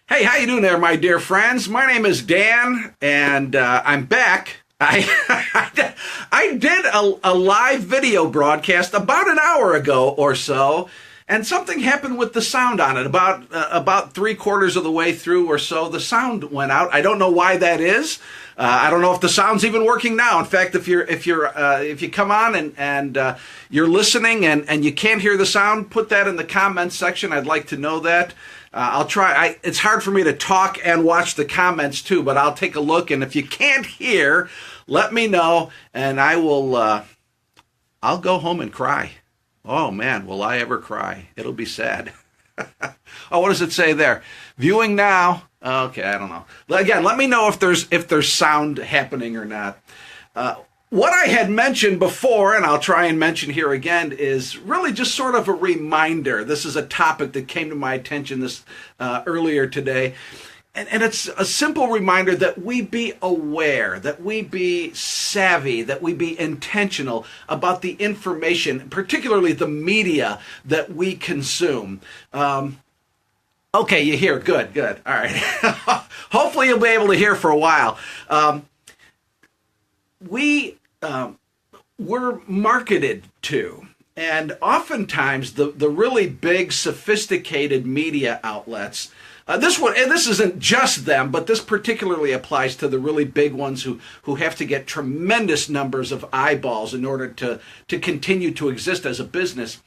Hey, how you doing there, my dear friends? My name is Dan, and I'm back. I did a live video broadcast about an hour ago or so, and something happened with the sound on it. About 3/4 of the way through or so, the sound went out. I don't know why that is. I don't know if the sound's even working now. In fact, if you come on and you're listening and you can't hear the sound, put that in the comments section. I'd like to know that. I'll try. It's hard for me to talk and watch the comments too, but I'll take a look. And if you can't hear, let me know, and I will. I'll go home and cry. Oh man, will I ever cry? It'll be sad. Oh, what does it say there? Viewing now. Okay, I don't know. Again, let me know if there's sound happening or not. What I had mentioned before, and I'll try and mention here again, is really just sort of a reminder. This is a topic that came to my attention earlier today. And it's a simple reminder that we be aware, that we be savvy, that we be intentional about the information, particularly the media that we consume. Okay, you hear. Good. All right. Hopefully you'll be able to hear for a while. We're marketed to, and oftentimes the really big, sophisticated media outlets. This isn't just them, but this particularly applies to the really big ones who have to get tremendous numbers of eyeballs in order to continue to exist as a business.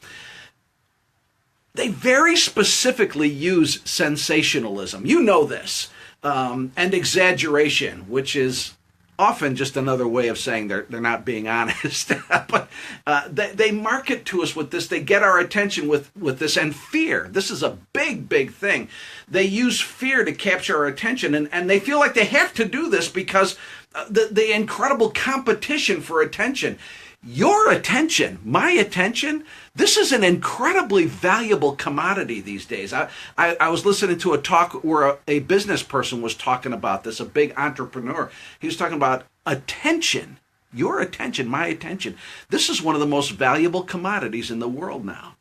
They very specifically use sensationalism. You know this, and exaggeration, which is often just another way of saying they're not being honest. But they market to us with this. They get our attention with this, and fear. This is a big thing. They use fear to capture our attention, and they feel like they have to do this because the incredible competition for attention. Your attention, my attention, this is an incredibly valuable commodity these days. I was listening to a talk where a business person was talking about this, a big entrepreneur. He was talking about attention, your attention, my attention. This is one of the most valuable commodities in the world now.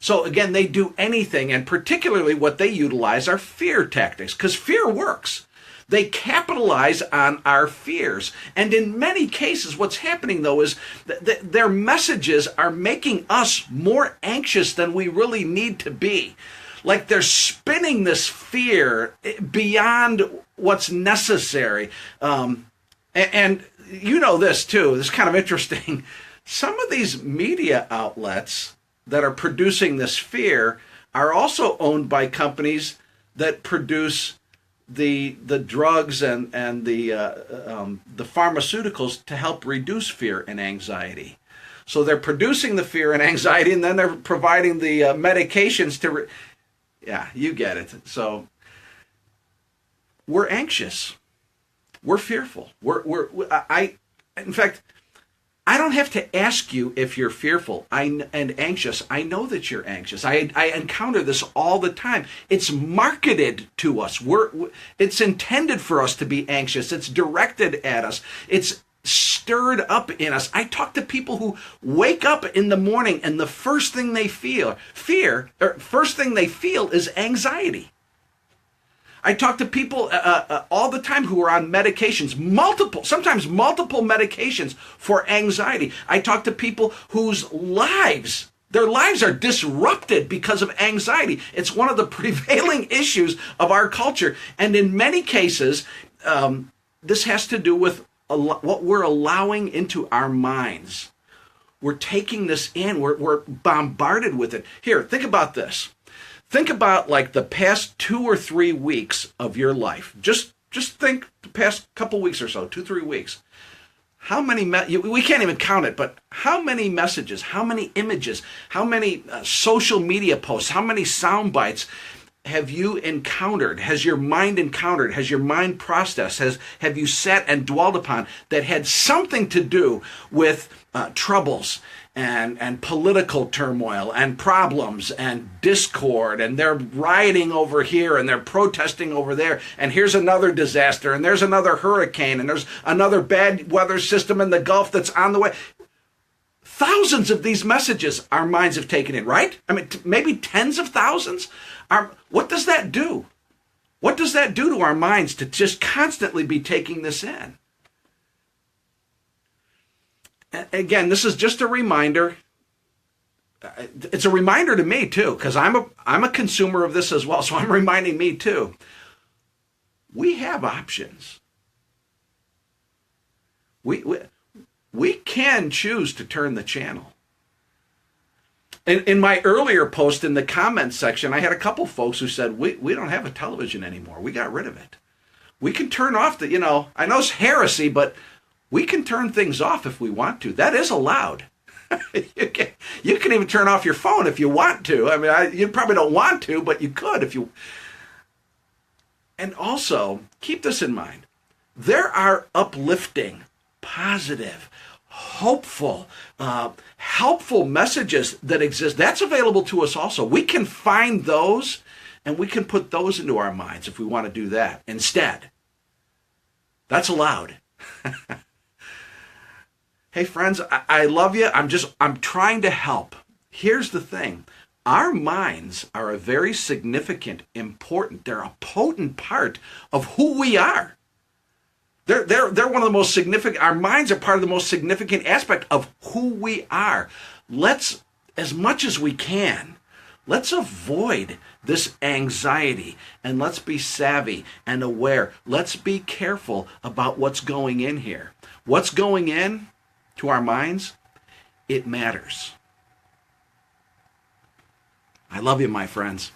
So again, they do anything, and particularly what they utilize are fear tactics, because fear works. They capitalize on our fears. And in many cases, what's happening, though, is their messages are making us more anxious than we really need to be. Like they're spinning this fear beyond what's necessary. And you know this, too. This is kind of interesting. Some of these media outlets that are producing this fear are also owned by companies that produce the drugs and the pharmaceuticals to help reduce fear and anxiety. So they're producing the fear and anxiety, and then they're providing the medications to. Yeah, you get it. So we're anxious, we're fearful. In fact, I don't have to ask you if you're fearful and anxious. I know that you're anxious. I encounter this all the time. It's marketed to us. It's intended for us to be anxious. It's directed at us. It's stirred up in us. I talk to people who wake up in the morning and the first thing they feel is anxiety. I talk to people all the time who are on medications, sometimes multiple medications for anxiety. I talk to people whose their lives are disrupted because of anxiety. It's one of the prevailing issues of our culture. And in many cases, this has to do with what we're allowing into our minds. We're taking this in. We're bombarded with it. Here, think about this. Think about like the past 2 or 3 weeks of your life. Just think the past couple weeks or so, 2-3 weeks. How many, we can't even count it, but how many messages, how many images, how many social media posts, how many sound bites have you encountered? Has your mind encountered? Has your mind processed? Have you sat and dwelled upon that had something to do with troubles and political turmoil and problems and discord, and they're rioting over here and they're protesting over there, and here's another disaster, and there's another hurricane, and there's another bad weather system in the Gulf that's on the way. Thousands of these messages our minds have taken in, right? I mean, maybe tens of thousands. What does that do? What does that do to our minds to just constantly be taking this in? Again, this is just a reminder. It's a reminder to me too, because I'm a consumer of this as well, so I'm reminding me too. We have options. We can choose to turn the channel. In my earlier post in the comments section, I had a couple folks who said, we don't have a television anymore. We got rid of it. We can turn off I know it's heresy, but we can turn things off if we want to. That is allowed. You can even turn off your phone if you want to. I mean, you probably don't want to, but you could if you... And also, keep this in mind. There are uplifting, positive, hopeful, helpful messages that exist. That's available to us also. We can find those, and we can put those into our minds if we want to do that instead. That's allowed. Hey friends, I love you. I'm trying to help. Here's the thing. Our minds are a very significant, important, they're a potent part of who we are. They're one of the most significant, our minds are part of the most significant aspect of who we are. Let's, as much as we can, let's avoid this anxiety and let's be savvy and aware. Let's be careful about what's going in here. What's going in to our minds, it matters. I love you, my friends.